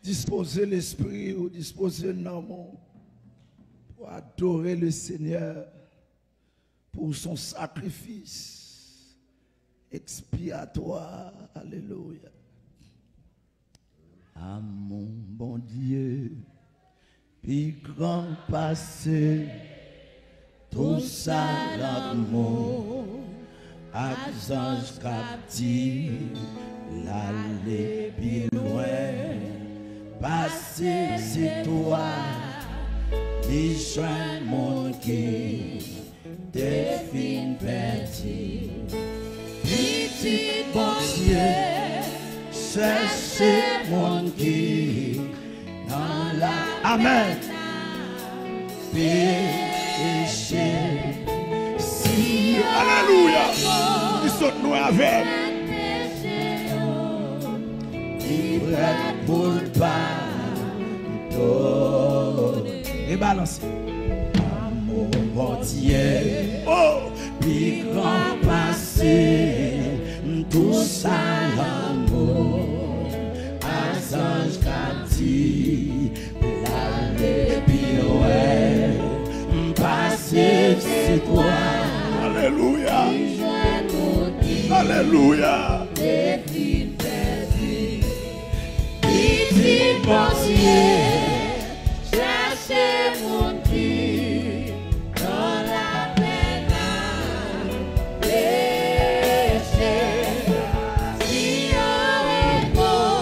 disposer l'esprit ou disposer l'âme pour adorer le Seigneur pour son sacrifice expiatoire. Alléluia. À mon bon Dieu, puis grand passé, tout ça l'amour, anges captifs, l'aller plus loin, passer c'est toi, les joints mon qui, des filles petits, petit bon Dieu, chercher mon qui, dans la Amen. Péché. Si Alléluia. Ils sont nous avec. Libre pour le pardon. Et balance. Amour bon Dieu. Oh. Puis grand passé. Tout ça l'amour. Ange captif. L'aller pirouette. Passer c'est toi. Alléluia. Alléluia. Petit pensier, cherchez mon Dieu dans la peine péché. Si on est beau,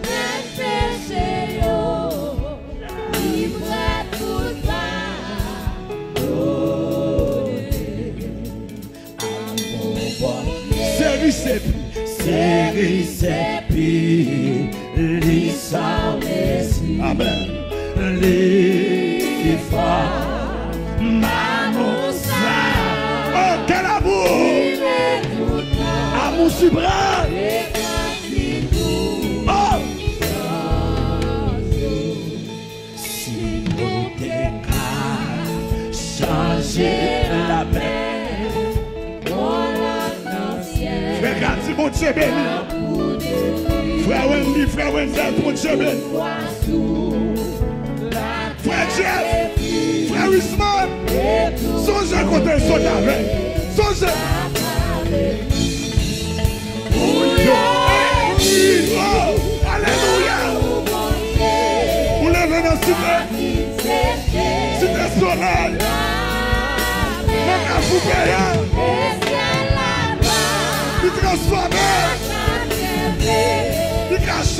même péché, libre tout c'est pire, l'histoire Amen. Les forts, maman ça. Oh, quel amour! Amour suprême! Oh! Si nous t'écartons, changer la paix. Frère Gati, mon Dieu béni. Frère Wendy, frère Wendell, mon Dieu béni. Frère Jeff, frère Wisman, songez côté le soldat avec. Songez. Oh, alléluia. Vous levez dans la cité. Cité soleil. Mon cas vous payez. Il transforme, il cache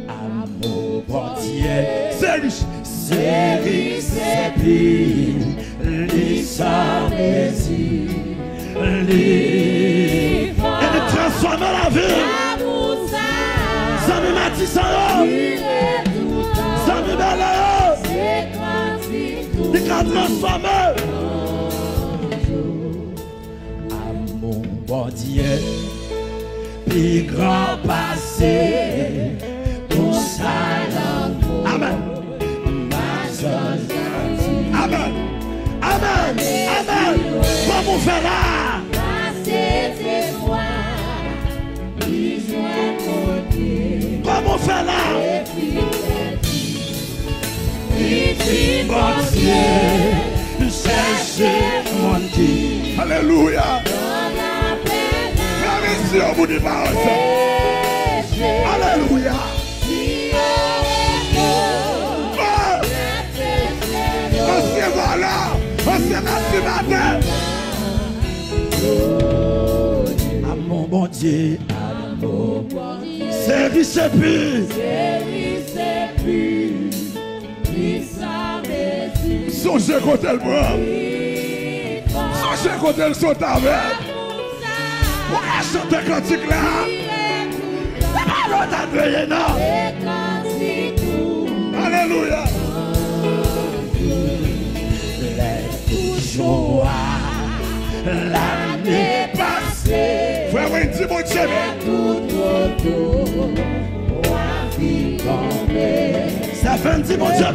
amour bon Dieu, c'est riche, c'est pire, l'histoire et de transformer la vie. Ça me m'a dit ça, ça me balade. Il a transformé. Amour bon Dieu, puis grand passé, tout ça l'amour. Amen. Amen. Amen. Amen. Comment faire là? Comment faire là? Bon Dieu, cherchez mon Dieu. Alléluia. Frère au bout du paroles. Alléluia. On se voit là. On se met du matin. À mon bon Dieu. C'est riche et pur. Songez côté le bras. Songez côté le saut avec. Pour chanter cantique là. C'est pas l'autre à veiller, non. Alléluia. Les joies, l'année passée. Frère Wendy, mon Dieu. Ça fait un petit mon Dieu.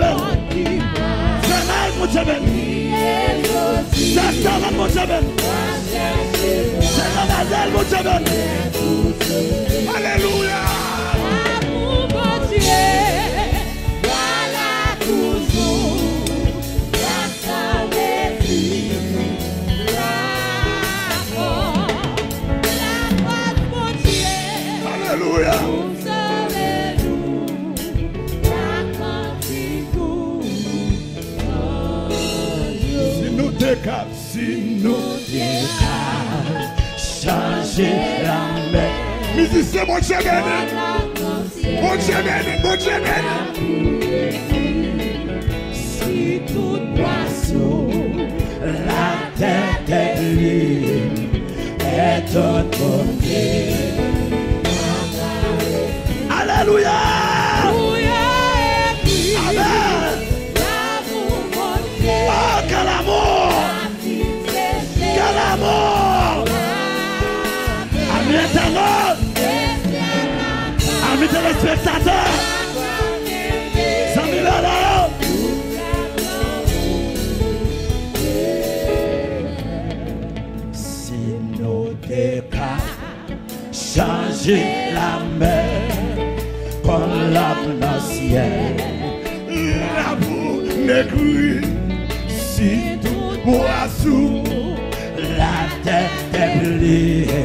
Mon Dieu, c'est ça mon Dieu, c'est la Alléluia. Si nous changer la mer. Musicien, mon Dieu béni. Mon Dieu béni, mon Dieu béni. Si tout poisson, la tête est libre, est tout côté. Alléluia. Amen. Oh, quel amour! Quel amour! Amis internautes, amis téléspectateurs, amis là-là, si nous décas changer la mer comme l'âme dans le ciel, l'amour maigrit. Si tout poisson, la tête est liée.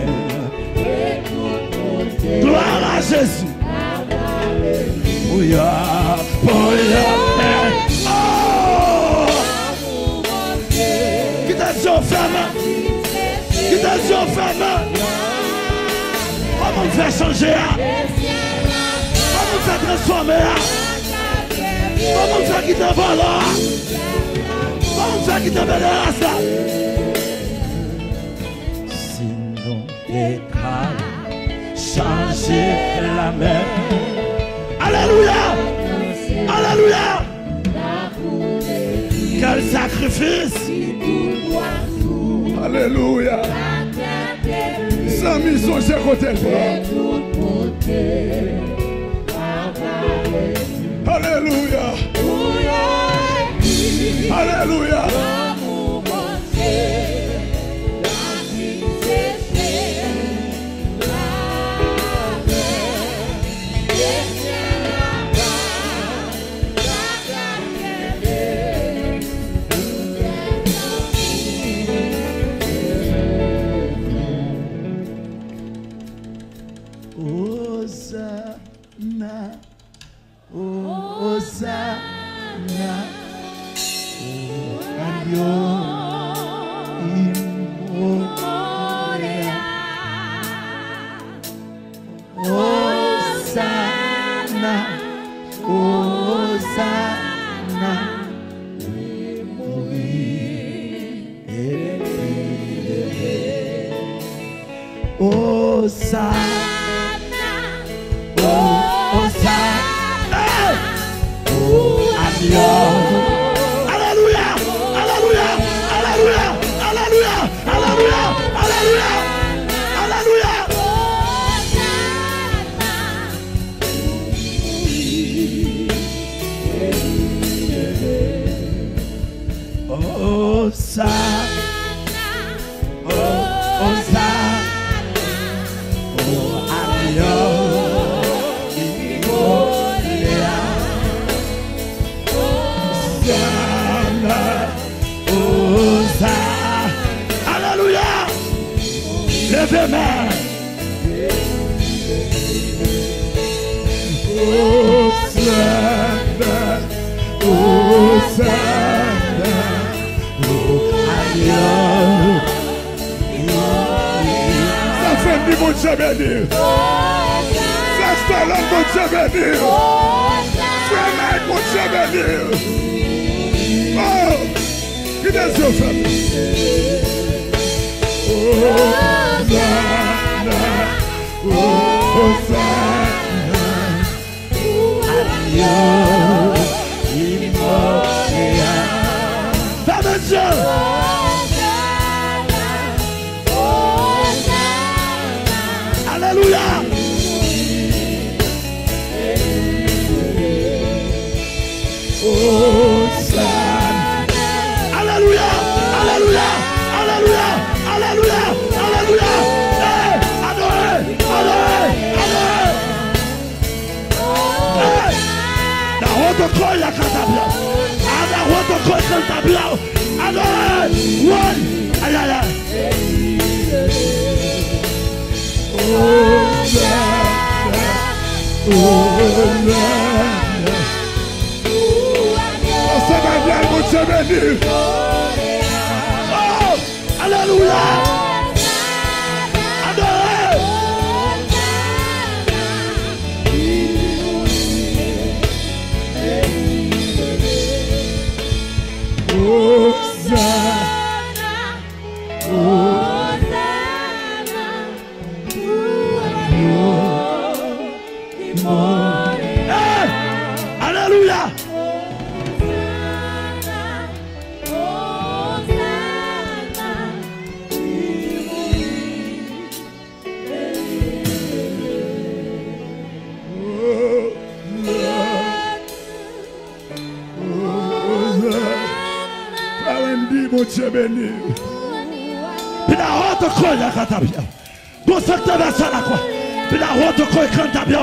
Gloire à Jésus. Alléluia. Oh! Qui t'a dit aux femmes? Qui t'a dit aux femmes? Comment me faire changer? Comment me faire transformer? Comment me faire quitter le volant? Comment ça qui t'appelle à ça? Sinon, décale, changer la mer. Alléluia! Alléluia! Quel sacrifice! Alléluia! Sa mission, j'ai côté Alléluia! Alléluia. Hosanna, Hosanna. Alléluia. Oh, alléluia. Adorez. Alléluia. Mon Dieu béni. Puis la haute croix, la catabia. Consacre vers ça la croix. Puis la haute croix, cantabia.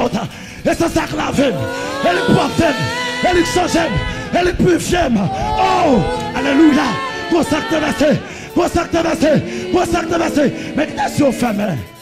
Et c'est ça que la veine. Elle est profaine. Elle est changée. Elle est purifiée. Oh, alléluia. Consacre vers ça. Consacre vers ça. Consacre vers ça. Mais qu'est-ce que vous faites?